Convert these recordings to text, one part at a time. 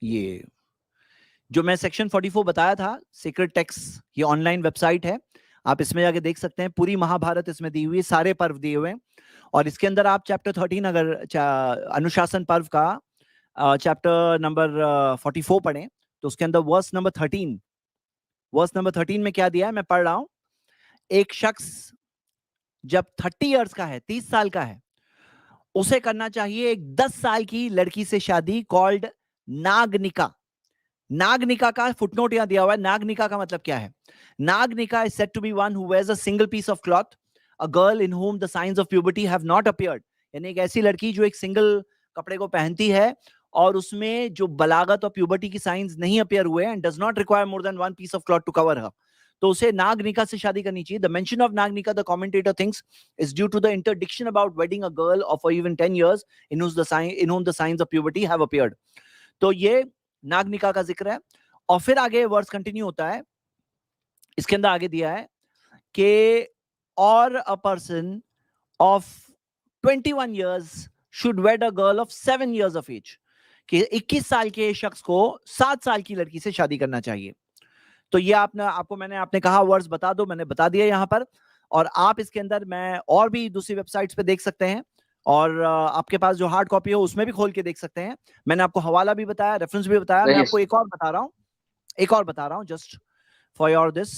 ये जो मैं सेक्शन 44 बताया था, सीक्रेट टेक्स्ट, ये ऑनलाइन वेबसाइट है, आप इसमें जाके देख सकते हैं। पूरी महाभारत इसमें दी हुई है, सारे पर्व दिए हुए हैं। और इसके अंदर आप चैप्टर 13 अगर अनुशासन पर्व का चैप्टर नंबर 44 पढ़ें तो उसके अंदर वर्स नंबर 13 में क्या दिया है, मैं पढ़ रहा हूं। एक शख्स जब 30 इयर्स का है, 30 साल का है, उसे करना चाहिए एक 10 साल की लड़की से शादी, कॉल्ड नागनिका। नागनिका का फुटनोट यहां दिया हुआ है। नागनिका का मतलब क्या है? Nagnika is said to be one who wears a single piece of cloth, a girl in whom the signs of puberty have not appeared। यानी एक ऐसी लड़की जो एक सिंगल कपड़े को पहनती है और उसमें जो बलागत और प्यूबर्टी की साइंस नहीं अपीयर हुए and does not require more than one piece of cloth to cover her, तो उसे नागनिका से शादी करनी चाहिए। The mention of Nagnika, the commentator thinks, is due to the interdiction about wedding a girl of even 10 years in whom the signs of puberty have appeared। तो ये नागनिका का जिक्र है। और फिर आगे वर्स कंटिन्यू होता है, इसके अंदर आगे दिया है कि और a person of 21 years should wed a girl of 7 years of age, कि 21 साल के शख्स को 7 साल की लड़की से शादी करना चाहिए। तो ये आपने कहा वर्ड्स बता दो, मैंने बता दिया यहां पर। और आप इसके अंदर मैं और भी दूसरी वेबसाइट्स पे देख सकते हैं, और आपके पास जो हार्ड कॉपी हो उसमें भी खोल के देख सकते हैं। मैंने आपको हवाला भी बताया, रेफरेंस भी बताया। मैं आपको एक और बता रहा हूं जस्ट फॉर योर दिस।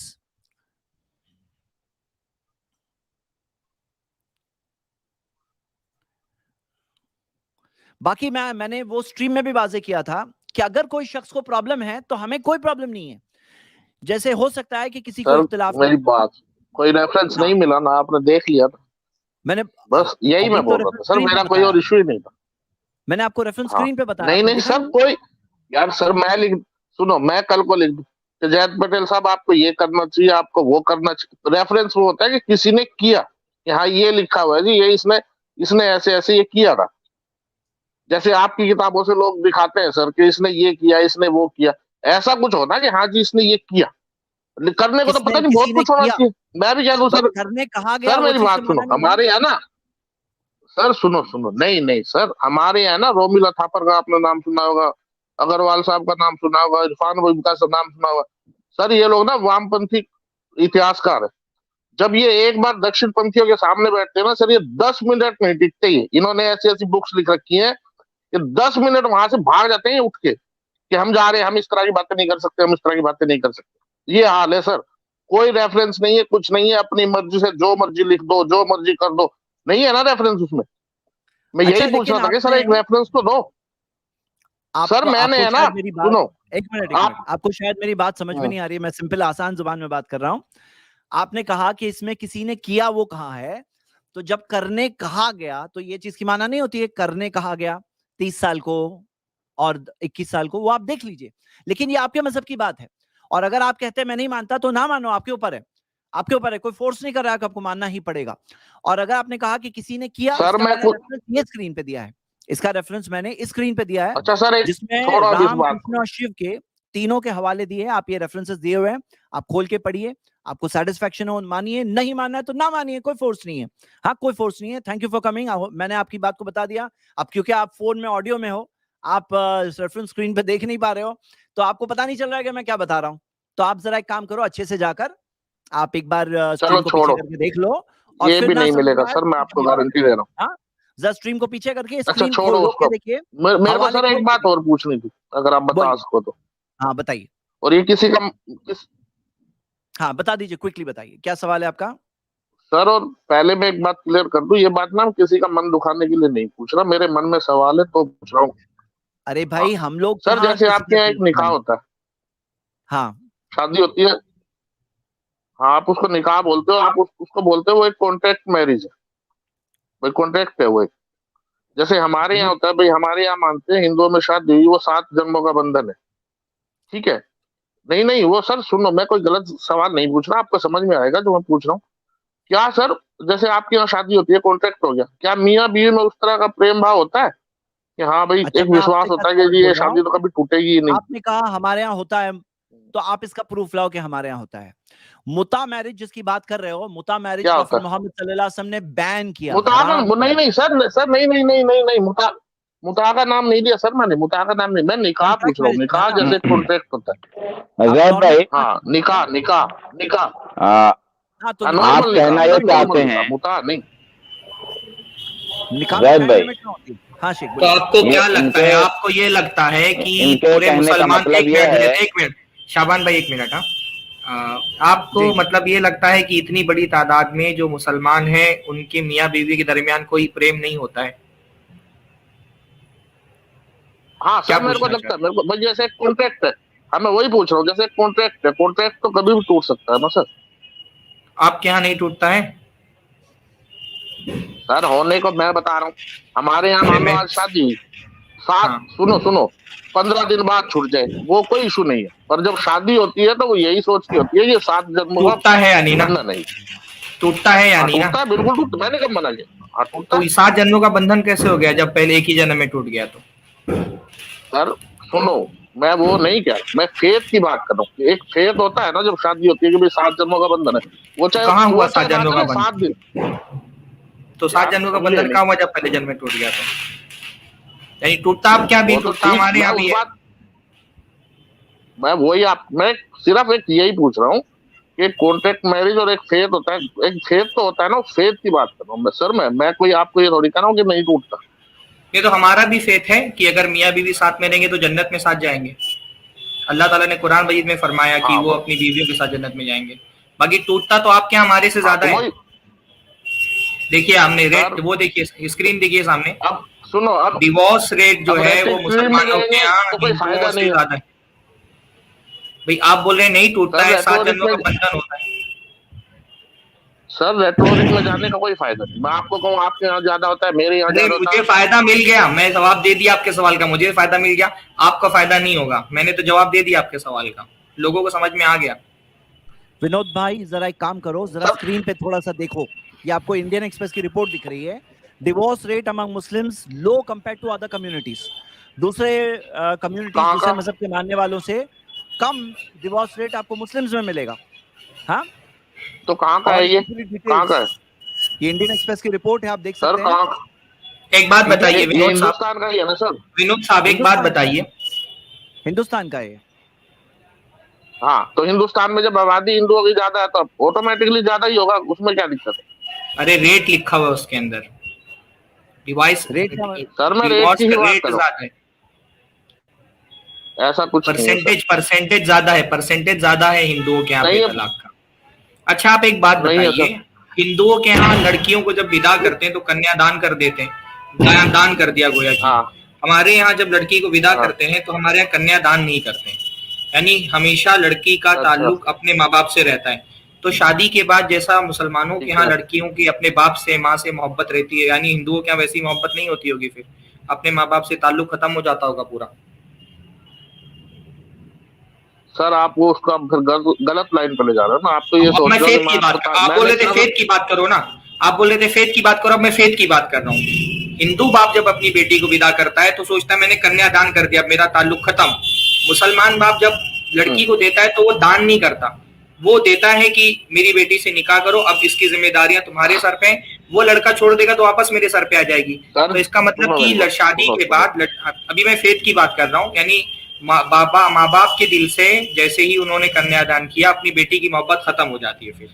बाकी मैंने वो स्ट्रीम में भी वाजे किया था कि अगर कोई शख्स को प्रॉब्लम है तो हमें कोई प्रॉब्लम नहीं है। जैसे हो सकता है कि किसी को इख्तिलाफ मेरी बात, कोई रेफरेंस नहीं मिला ना, आपने देख लिया था, मैंने बस यही मैं बोल रहा था सर, मेरा कोई और इशू ही नहीं था। मैंने आपको रेफरेंस स्क्रीन पे बताया। नहीं सर, कोई यार सर, सुनो, मैं कल को लिख दूं कि जयंत पटेल साहब आपको ये करना चाहिए, आपको वो करना चाहिए। रेफरेंस वो होता है कि किसी ने किया, कि हाँ ये लिखा हुआ है जी, ये इसने ऐसे ऐसे ये किया था। जैसे आपकी किताबों से लोग दिखाते हैं सर कि इसने ये किया, इसने वो किया, ऐसा कुछ होना कि हाँ जी इसने ये किया। करने को तो पता नहीं बहुत कुछ होना चाहिए। मैं भी कह दूं सर, करने कहा गया, सर मेरी बात सुनो, हमारे यहाँ ना सर, सुनो, नहीं सर, हमारे यहाँ ना रोमिला थापर का आपने नाम सुना होगा, अग्रवाल साहब का नाम सुना होगा, इरफान वहीद का नाम सुना होगा। सर ये लोग ना वामपंथी इतिहासकार है। जब ये एक बार दक्षिण पंथियों के सामने बैठते हैं ना सर, ये 10 मिनट नहीं टिकते ही। इन्होंने ऐसी ऐसी बुक्स लिख रखी हैं कि 10 मिनट वहां से भाग जाते हैं उठ के, कि हम जा रहे हैं, हम इस तरह की बातें नहीं कर सकते, हम इस तरह की बातें नहीं कर सकते। ये हाल है सर, कोई रेफरेंस नहीं है, कुछ नहीं है, अपनी मर्जी से जो मर्जी लिख दो, जो मर्जी कर दो, नहीं है ना रेफरेंस उसमें। मैं यही पूछ रहा था कि सर एक रेफरेंस तो दो। सर मैंने है ना, सुनो, एक मिनट, आपको शायद मेरी बात समझ में नहीं आ रही है, मैं सिंपल आसान जुबान में बात कर रहा हूं। आपने कहा कि इसमें किसी ने किया, वो कहा है, तो जब करने कहा गया तो ये चीज की माना नहीं होती है करने कहा गया 30 साल को और 21 साल को, वो आप देख लीजिए। लेकिन ये आपके मजहब की बात है, और अगर आप कहते हैं मैं नहीं मानता तो ना मानो, आपके ऊपर है, कोई फोर्स नहीं कर रहा है कि आपको मानना ही पड़ेगा। और अगर आपने कहा कि किसी ने किया, सर मैं ये स्क्रीन पे दिया है, इसका रेफरेंस मैंने इस स्क्रीन पे दिया है। अच्छा सर, जिसमें राम, कृष्ण और शिव के तीनों के हवाले दिए हैं। आप ये रेफरेंसेस दिए हुए हैं, आप खोल के पढ़िए, आपको सेटिस्फेक्शन हो मानिए, नहीं मानना है तो ना मानिए, कोई फोर्स नहीं है। हाँ, कोई फोर्स नहीं है। Thank you for coming. मैंने आपकी बात को बता दिया। अब क्योंकि आप फोन में ऑडियो में हो, आप रेफरेंस स्क्रीन पे देख नहीं पा रहे हो, तो आपको पता नहीं चल रहा है कि मैं क्या बता रहा हूँ। तो आप जरा एक काम करो, अच्छे से जाकर आप एक बार स्क्रीन को पीछे करके देख लो, और ये फिर भी नहीं मिलेगा सर, मैं आपको गारंटी दे रहा हूँ। जरा स्ट्रीम को पीछे करके अच्छा स्क्रीन छोड़ो उसको, देखिए। मेरे को सर एक बात और पूछनी थी, अगर आप बता सको तो। हाँ बताइए। और ये किसी का हाँ बता दीजिए, क्विकली बताइए, क्या सवाल है आपका? सर, और पहले मैं एक बात क्लियर कर दूं, ये बात ना किसी का मन दुखाने के लिए नहीं पूछ रहा, मेरे मन में सवाल है तो पूछ रहा हूँ। अरे भाई हम लोग सर जैसे आपके यहाँ एक निकाह होता है, हाँ शादी होती है, हाँ आप उसको निकाह बोलते हो, आप उसको बोलते हो वो एक कॉन्ट्रैक्ट मैरिज है, भाई कॉन्ट्रैक्ट है वो एक। जैसे हमारे यहाँ होता है भाई, हमारे यहाँ मानते हैं हिंदुओं में शादी हुई वो 7 जन्मों का बंधन है, ठीक है। नहीं वो सर सुनो, मैं कोई गलत सवाल नहीं पूछ रहा, आपको समझ में आएगा जो मैं पूछ रहा हूँ। क्या सर, जैसे आपके यहाँ शादी होती है, कॉन्ट्रैक्ट हो गया, क्या मियाँ बीवी में उस तरह का प्रेम भाव होता है कि हाँ भाई एक विश्वास होता है कि ये शादी तो कभी टूटेगी ही नहीं? आपने कहा हमारे यहाँ होता है, तो आप इसका प्रूफ लाओ कि हमारे यहाँ होता है। मुता मैरिज जिसकी बात कर रहे हो, मुता मैरिज प्रॉफेट मोहम्मद सल्लल्लाहु अलैहि वसल्लम ने बैन किया। नहीं सर, नहीं, मुता मुताह का नाम नहीं लिया सर, मैंने मुताह का नाम नहीं, मैं निकाह पूछ रहा हूँ, निकाह जैसे कॉन्ट्रैक्ट होता है। जैद भाई, हाँ निकाह निकाह निकाह, हाँ तो आप नॉर्मल निकाह, कहना ये मतलब चाहते नॉर्मल निकाह, हैं, मुताह नहीं। निकाह जैद में भाई, टाइम लिमिट ना होती। हाँ शेख तो बोलिए। आपको ये क्या लगता है, इनके आपको ये लगता है कि इनके पूरे कहने का मुसलमान, मतलब ये है, एक मिनट शाबान भाई, एक मिनट। हाँ, आपको जी। मतलब ये लगता है कि इतनी बड़ी तादाद में जो मुसलमान हैं उनके मियाँ बीवी के दरमियान कोई प्रेम नहीं होता है? हाँ क्या सर मेरे को पूछना लगता है, मेरे को भाई जैसे एक कॉन्ट्रैक्ट है, हाँ मैं वही पूछ रहा हूँ, जैसे कॉन्ट्रैक्ट है, कॉन्ट्रैक्ट तो कभी भी टूट सकता है ना सर। आपके यहाँ नहीं टूटता है? सर होने को मैं बता रहा हूँ, हमारे यहाँ मान लो मैं आज शादी हुई, सात हाँ, सुनो सुनो 15 दिन बाद छूट जाए वो कोई इशू नहीं है, पर जब शादी होती है तो वो यही सोच के होती है कि 7 जन्मों का टूटता है या नहीं ना? बंधन है। टूटता है या हाँ नहीं ना? टूटता है, बिल्कुल टूटता, मैंने कब मना किया, हाँ टूटता तो है। 7 जन्मों का बंधन कैसे हो गया जब पहले एक ही जन्म में टूट गया? तो सर सुनो, मैं वो नहीं कह रहा, मैं फेथ की बात कर रहा हूँ, एक फेथ होता है ना जब शादी होती है कि भाई 7 जन्मों का बंधन है, वो चाहे कहाँ हुआ वो 7 चाहे बात जन्मों है का ना बंधन? 7 दिन। तो 7 यार जन्मों का समझे बंधन नहीं, कहाँ हुआ जब पहले जन्म में टूट गया? तो यानी टूटता आप क्या भी वो तो टूटता ठीक, हमारे मैं यहाँ उस भी है। बात, मैं वही आप, मैं सिर्फ एक यही पूछ रहा हूँ कि कॉन्ट्रैक्ट मैरिज और एक फेथ होता है, एक फेथ तो होता है ना, उस फेथ की बात कर रहा हूँ मैं सर, मैं कोई आपको ये थोड़ी कह रहा हूँ कि नहीं टूटता। ये तो हमारा भी फेथ है कि अगर मियाँ बीवी साथ में रहेंगे तो जन्नत में साथ जाएंगे। अल्लाह ताला ने कुरान मजीद में फरमाया कि हाँ वो अपनी बीवियों के साथ जन्नत में जाएंगे। बाकी टूटता तो आपके यहाँ हमारे से हाँ ज्यादा तो है। वही देखिए हमने सर, रेट, वो देखिए स्क्रीन देखिए सामने, अब सुनो, अब डिवोर्स रेट जो अब है वो रजिस्ट्री में मुसलमानों के जाएंगे यहाँ तो कोई हिंदुओं फायदा से नहीं है ज्यादा है। भाई आप बोल रहे हैं नहीं टूटता सर, है, 7 रेटोरिक जन्मों में, का बंधन होता है। सर रेटोरिक में जाने का कोई फायदा नहीं, मैं आपको कहूँ आपके यहाँ ज्यादा होता है, मेरे यहाँ अरे ज्यादा होता मुझे है। फायदा मिल गया, मैं जवाब दे दिया आपके सवाल का, मुझे फायदा मिल गया, आपका फायदा नहीं होगा, मैंने तो जवाब दे दिया आपके सवाल का, लोगों को समझ में आ गया। विनोद भाई जरा एक काम करो, जरा सर स्क्रीन पे थोड़ा सा देखो, ये आपको इंडियन एक्सप्रेस की रिपोर्ट दिख रही है। Divorce rate among Muslims low compare to other communities. दूसरे कम्युनिटीज, कहाँ दूसरे का, मजहब के मानने वालों से कम डिवोर्स रेट आपको मुस्लिम्स में मिलेगा। हाँ, तो कहाँ का और है ये, इसकी पूरी कहाँ का है डिटेल्स ये इंडियन एक्सप्रेस की रिपोर्ट है, आप देख सर, सकते हैं। कहाँ, एक बात बताइए ये विनोद साहब, हिंदुस्तान का ही है ना सर? विनोद साहब एक बात हिंदुस्तान का है, बताइए, हिंदुस्तान का है। हाँ तो हिंदुस्तान में जब आबादी हिंदुओं की ज्यादा है तो ऑटोमेटिकली ज्यादा ही होगा, उसमें क्या दिक्कत है? अरे रेट लिखा हुआ है उसके अंदर, डिवाइस रेट का सर मैं रेट डिवोर्स की ही का बात रेट कर रहा ज्यादा है, हूँ, ऐसा कुछ नहीं है सर, परसेंटेज ज्यादा है, परसेंटेज ज्यादा है हिंदुओं के यहाँ नहीं पे है, तलाक का। अच्छा आप एक बात नहीं है बताइए, सर। हिंदुओं के यहाँ लड़कियों को जब विदा करते हैं तो कन्यादान कर देते हैं, दान कर दिया गोया कि। हाँ हमारे यहाँ जब लड़की को विदा हाँ, करते हैं तो हमारे यहाँ कन्यादान नहीं करते हैं, यानी हमेशा लड़की का अच्छा ताल्लुक अपने माँ बाप से रहता है। तो शादी के बाद जैसा मुसलमानों के ठीक यहाँ है। लड़कियों की अपने बाप से, माँ से मोहब्बत रहती है, यानी हिंदुओं के यहाँ वैसी मोहब्बत नहीं होती होगी, फिर अपने माँ बाप से ताल्लुक खत्म हो जाता होगा पूरा। सर आप वो उसका फिर गलत लाइन पे ले जा रहे हो ना, आप तो ये अब सोच मैं रहे हो फेथ कि की मैं बात आपको, आप बोल मैंने रहे थे सर, फेथ की बात करो ना, आप बोल रहे थे फेथ की बात करो, अब मैं फेथ की बात कर रहा हूँ। हिंदू बाप जब अपनी बेटी को विदा करता है तो सोचता है मैंने कन्यादान कर दिया, मेरा ताल्लुक खत्म। मुसलमान बाप जब लड़की को देता है तो वो दान नहीं करता, वो देता है कि मेरी बेटी से निकाह करो, अब इसकी जिम्मेदारियां तुम्हारे सर पे हैं, वो लड़का छोड़ देगा तो वापस मेरे सर पे आ जाएगी। सर तो इसका मतलब सुनो मेरी कि बात, शादी सुनो के सुनो, बाद अभी मैं फेथ की बात कर रहा हूँ, यानी माँ बाप के दिल से जैसे ही उन्होंने कन्यादान किया अपनी बेटी की मोहब्बत खत्म हो जाती है फिर,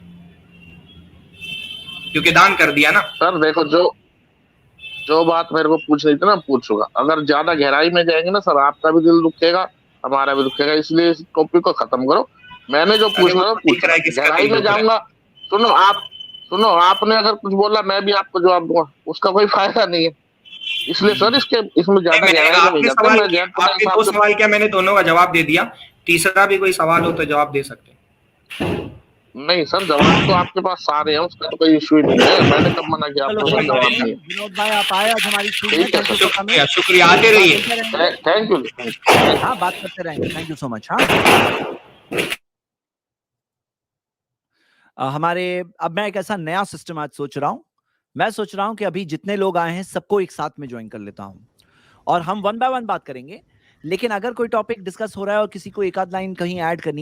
क्योंकि दान कर दिया ना। सर देखो, जो जो बात मेरे को पूछ रही थी ना, पूछूंगा, अगर ज्यादा गहराई में जाएंगे ना सर, आपका भी दिल दुखेगा, हमारा भी दुखेगा, इसलिए इस टॉपिक को खत्म करो। मैंने जो अरे वो पूछना था तो दिख रहा पूछना, है किसका गहराई दिल में दुख रहा है। जाऊंगा, सुनो आप, सुनो आपने अगर कुछ बोला मैं भी आपको जवाब दूंगा, उसका कोई फायदा नहीं है, इसलिए सर इसमें ज्यादा मैंने गहराई में नहीं आपने जाते, सवाल मैं किया, जैन पता आपने हिसाब 2 से। सवाल किया, मैंने दोनों का जवाब दे दिया, तीसरा भी कोई सवाल हो तो जवाब दे सकते हैं। नहीं सर, जवाब तो आपके पास सारे हैं, उसका तो कोई इश्यू ही नहीं है, मैंने कब मना किया चलो आपको सर कोई बात जवाब नहीं, नहीं है। विनोद भाई आप आए आज हमारी स्कूल में, ठीक है thank you sir, for coming. शुक्रिया, शुक्रिया, आते रहिए। बात करते रहेंगे, थैंक यू। हाँ बात करते रहेंगे, थैंक यू सो मच। हाँ हमारे, अब मैं एक ऐसा नया सिस्टम आज सोच रहा हूं, मैं सोच रहा हूं कि अभी जितने लोग आए हैं सबको एक साथ में ज्वाइन कर लेता हूं और हम 1 बाय 1 बात करेंगे, लेकिन अगर कोई टॉपिक डिस्कस हो रहा है और किसी को एक आध लाइन कहीं ऐड करनी है